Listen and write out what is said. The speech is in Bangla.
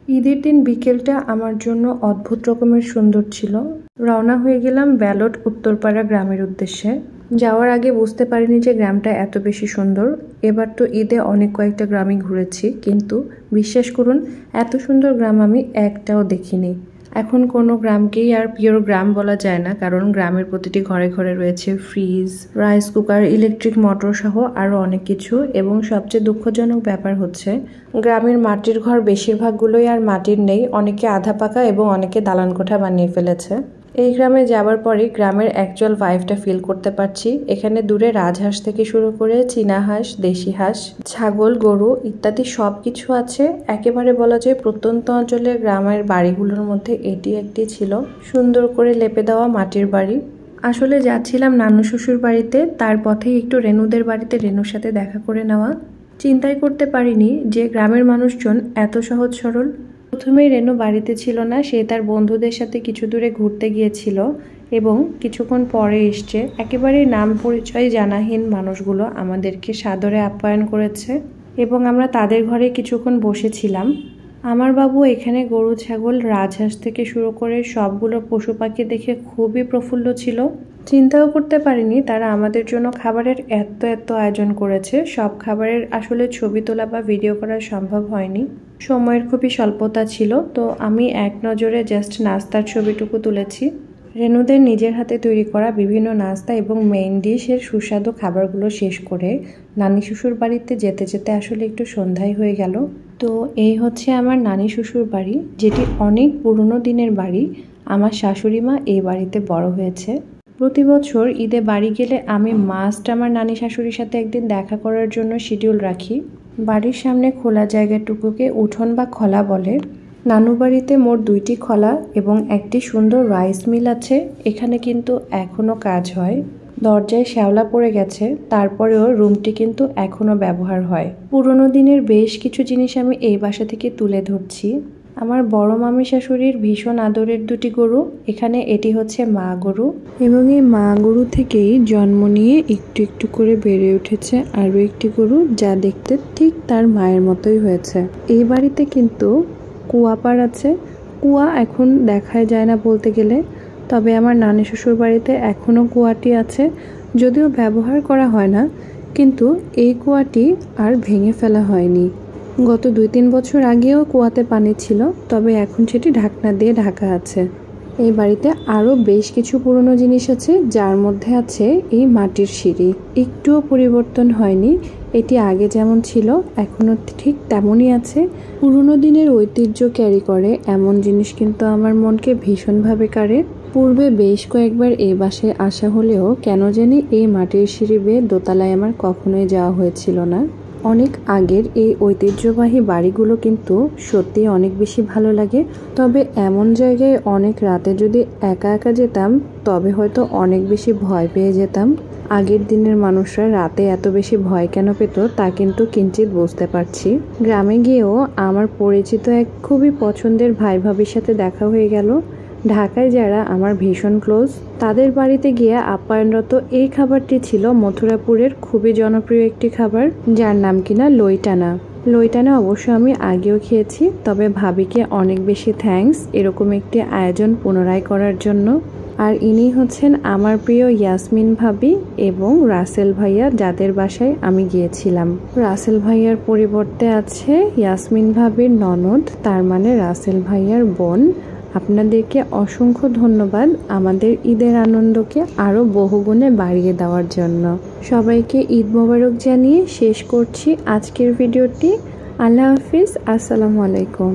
ঈদের দিন বিকেলটা আমার জন্য অদ্ভুত রকমের সুন্দর ছিল। রওনা হয়ে গেলাম ব্যালট উত্তরপাড়া গ্রামের উদ্দেশ্যে। যাওয়ার আগে বুঝতে পারিনি যে গ্রামটা এত বেশি সুন্দর। এবার তো ঈদে অনেক কয়েকটা গ্রামই ঘুরেছি, কিন্তু বিশ্বাস করুন এত সুন্দর গ্রাম আমি একটাও দেখিনি। এখন কোনো গ্রামকেই আর পিওর গ্রাম বলা যায় না, কারণ গ্রামের প্রতিটি ঘরে ঘরে রয়েছে fridge, rice cooker, electric motor সহ আরও অনেক কিছু। এবং সবচেয়ে দুঃখজনক ব্যাপার হচ্ছে গ্রামের মাটির ঘর বেশিরভাগগুলোই আর মাটির নেই, অনেকে আধা পাকা এবং অনেকে দালান কোঠা বানিয়ে ফেলেছে। এই গ্রামে যাবার পরই গ্রামের অ্যাকচুয়াল ভাইবটা ফিল করতে পারছি। এখানে দূরে রাজহাঁস থেকে শুরু করে চীনা হাঁস, দেশি হাঁস, ছাগল, গরু ইত্যাদি সব কিছু আছে। একেবারে বলা যায় প্রত্যন্ত অঞ্চলের গ্রামের বাড়িগুলোর মধ্যে এটি একটি ছিল, সুন্দর করে লেপে দেওয়া মাটির বাড়ি। আসলে যাচ্ছিলাম নানু শ্বশুর বাড়িতে, তার পথেই একটু রেনুদের বাড়িতে রেনুর সাথে দেখা করে নেওয়া। চিন্তাই করতে পারিনি যে গ্রামের মানুষজন এত সহজ সরল। প্রথমেই রেনু বাড়িতে ছিল না, সে তার বন্ধুদের সাথে কিছু দূরে ঘুরতে গিয়েছিল এবং কিছুক্ষণ পরে এসছে। একেবারে নাম পরিচয় জানাহীন মানুষগুলো আমাদেরকে সাদরে আপ্যায়ন করেছে এবং আমরা তাদের ঘরে কিছুক্ষণ বসেছিলাম। আমার বাবু এখানে গরু, ছাগল, রাজহাঁস থেকে শুরু করে সবগুলো পশু পাখি দেখে খুবই প্রফুল্ল ছিল। চিন্তাও করতে পারিনি তারা আমাদের জন্য খাবারের এত এত আয়োজন করেছে। সব খাবারের আসলে ছবি তোলা বা ভিডিও করা সম্ভব হয়নি, সময়ের খুবই স্বল্পতা ছিল। তো আমি এক নজরে জাস্ট নাস্তার ছবিটুকু তুলেছি। রেনুদের নিজের হাতে তৈরি করা বিভিন্ন নাস্তা এবং মেইন ডিশের সুস্বাদু খাবারগুলো শেষ করে নানি শ্বশুর বাড়িতে যেতে যেতে আসলে একটু সন্ধ্যায় হয়ে গেল। তো এই হচ্ছে আমার নানি শ্বশুর বাড়ি, যেটি অনেক পুরনো দিনের বাড়ি। আমার শাশুড়ি মা এই বাড়িতে বড় হয়েছে। প্রতি বছর ঈদে বাড়ি গেলে আমি মাস্ট আমার নানি শাশুড়ির সাথে একদিন দেখা করার জন্য শিডিউল রাখি। বাড়ির সামনে খোলা জায়গাটুকুকে উঠোন বা খলা বলে। নানু বাড়িতে মোট 2টি খলা এবং একটি সুন্দর রাইস মিল আছে। এখানে কিন্তু এখনো কাজ হয়। দরজায় শ্যাওলা পড়ে গেছে, তারপরেও রুমটি কিন্তু এখনো ব্যবহার হয়। পুরনো দিনের বেশ কিছু জিনিস আমি এই বাসা থেকে তুলে ধরছি। আমার বড় মামি শাশুড়ির ভীষণ আদরের 2টি গরু, এখানে এটি হচ্ছে মা গরু এবং এই মা গরু থেকেই জন্ম নিয়ে একটু একটু করে বেড়ে উঠেছে আরও একটি গরু, যা দেখতে ঠিক তার মায়ের মতোই হয়েছে। এই বাড়িতে কিন্তু কুয়াপাড় আছে। কুয়া এখন দেখাই যায় না বলতে গেলে, তবে আমার নানি শ্বশুর বাড়িতে এখনও কুয়াটি আছে, যদিও ব্যবহার করা হয় না। কিন্তু এই কুয়াটি আর ভেঙে ফেলা হয়নি। গত 2-3 বছর আগেও কুয়াতে পানি ছিল, তবে এখন সেটি ঢাকনা দিয়ে ঢাকা আছে। এই বাড়িতে আরও বেশ কিছু পুরনো জিনিস আছে, যার মধ্যে আছে এই মাটির সিঁড়ি। একটুও পরিবর্তন হয়নি, এটি আগে যেমন ছিল এখনও ঠিক তেমনই আছে। পুরনো দিনের ঐতিহ্য ক্যারি করে এমন জিনিস কিন্তু আমার মনকে ভীষণভাবে কাড়ে। পূর্বে বেশ কয়েকবার এই বাসায় আসা হলেও কেন জানি এই মাটির সিঁড়ি বেয়ে দোতলায় আমার কখনোই যাওয়া হয়েছিল না। অনেক আগের এই ঐতিহ্যবাহী বাড়িগুলো কিন্তু সত্যি অনেক বেশি ভালো লাগে। তবে এমন জায়গায় অনেক রাতে যদি একা একা যেতাম তবে হয়তো অনেক বেশি ভয় পেয়ে যেতাম। আগের দিনের মানুষরা রাতে এত বেশি ভয় কেন পেত তা কিন্তু কিঞ্চিত বুঝতে পারছি। গ্রামে গিয়েও আমার পরিচিত এক খুবই পছন্দের ভাই ভাবির সাথে দেখা হয়ে গেল। ঢাকায় যারা আমার ভীষণ ক্লোজ, তাদের বাড়িতে গিয়ে আপ্যায়নরত এই খাবারটি ছিল মথুরাপুরের খুবই জনপ্রিয় একটি খাবার, যার নাম কিনা লইটানা। লইটানা অবশ্য আমি আগেও খেয়েছি, তবে ভাবিকে অনেক বেশি থ্যাঙ্কস এরকম একটি আয়োজন পুনরায় করার জন্য। আর ইনি হচ্ছেন আমার প্রিয় ইয়াসমিন ভাবি এবং রাসেল ভাইয়া, যাদের বাসায় আমি গিয়েছিলাম। রাসেল ভাইয়ার পরিবর্তে আছে ইয়াসমিন ভাবির ননদ, তার মানে রাসেল ভাইয়ার বোন। আপনাদেরকে অসংখ্য ধন্যবাদ আমাদের ঈদের আনন্দকে আরও বহুগুণে বাড়িয়ে দেওয়ার জন্য। সবাইকে ঈদ মোবারক জানিয়ে শেষ করছি আজকের ভিডিওটি। আল্লাহ হাফিজ, আসসালামু আলাইকুম।